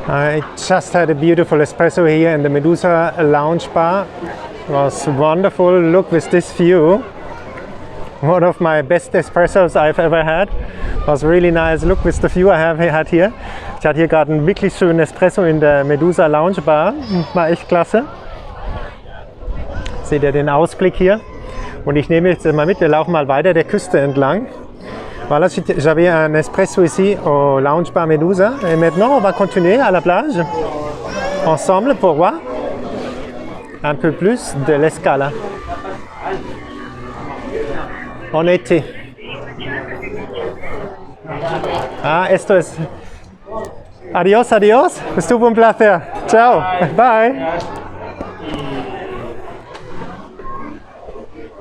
I just had a beautiful espresso here in the Medusa lounge bar. It was wonderful. Look with this view. One of my best espressos I've ever had. It was really nice. Look with the view I had here. Ich hatte hier gerade einen wirklich schönen Espresso in der Medusa Lounge Bar. War echt klasse. Seht ihr den Ausblick hier? Und ich nehme jetzt mal mit, wir laufen mal weiter der Küste entlang. Voilà, j'avais un espresso ici au Lounge Bar Medusa. Et maintenant, on va continuer à la plage, ensemble pour voir un peu plus de l'escala. En été. Ah, esto es... Adiós, adiós. Estuvo un placer. Ciao. Bye.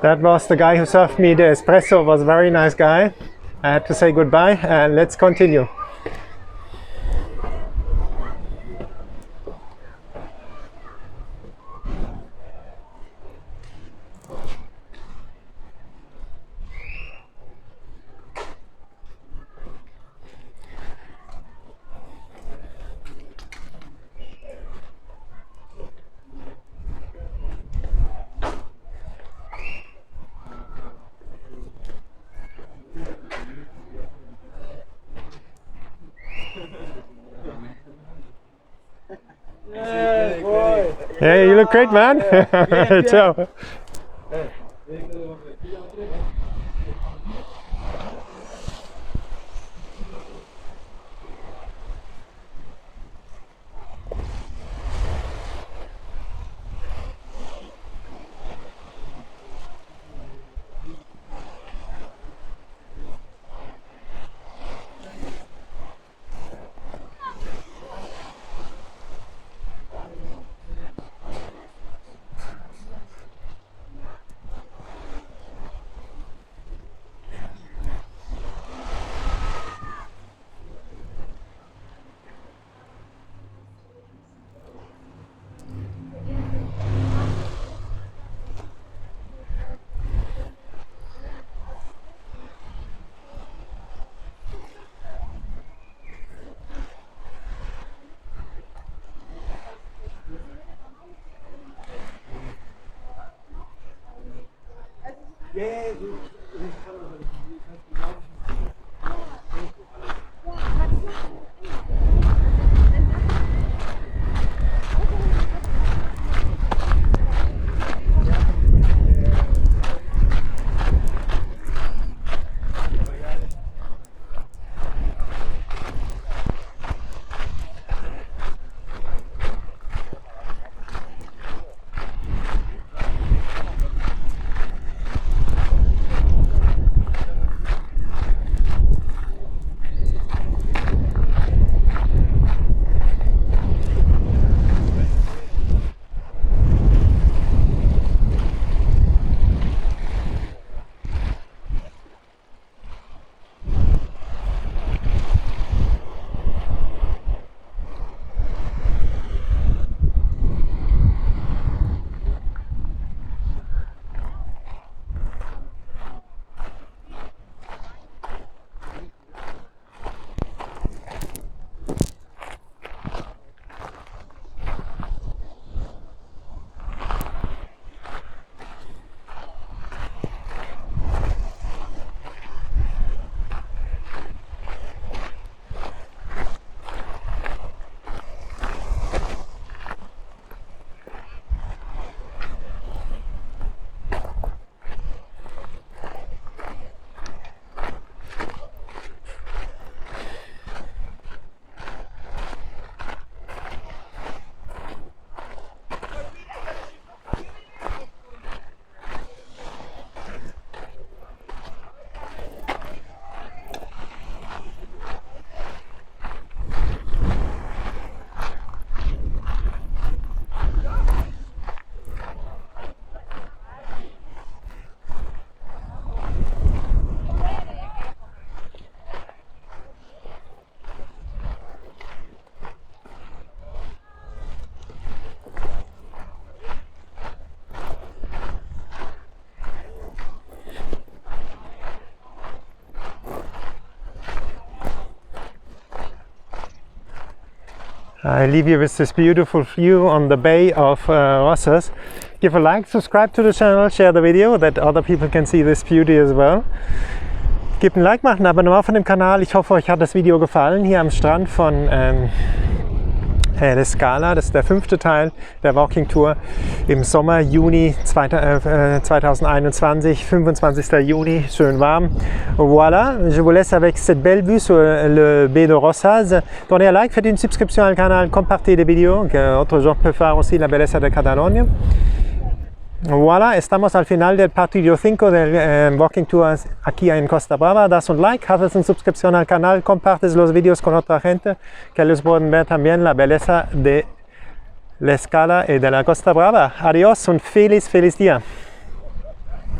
That was the guy who served me the espresso. Was a very nice guy. I had to say goodbye and let's continue. Hey, you look great, man. Ciao. I leave you with this beautiful view on the bay of Rosses. Give a like, subscribe to the channel, share the video that other people can see this beauty as well. Gebt ein Like, macht ein Abonnement von dem Kanal. Ich hoffe, euch hat das Video gefallen hier am Strand von Escala. Das ist der 5. Teil der Walking Tour im Sommer, Juni 2021, 25. Juni, schön warm. Voilà, je vous laisse avec cette belle vue sur le baie de Rosses. Donnez un like, faites une subscription al canal, compartez les vidéos, que otros gens peuvent voir aussi la belleza de Cataluña. Voilà, estamos al final del partido 5 del Walking Tour aquí en Costa Brava. Das un like, haces una suscripción al canal, compartes los vídeos con otra gente que les pueden ver también la belleza de la escala y de la Costa Brava. Adiós, un feliz día.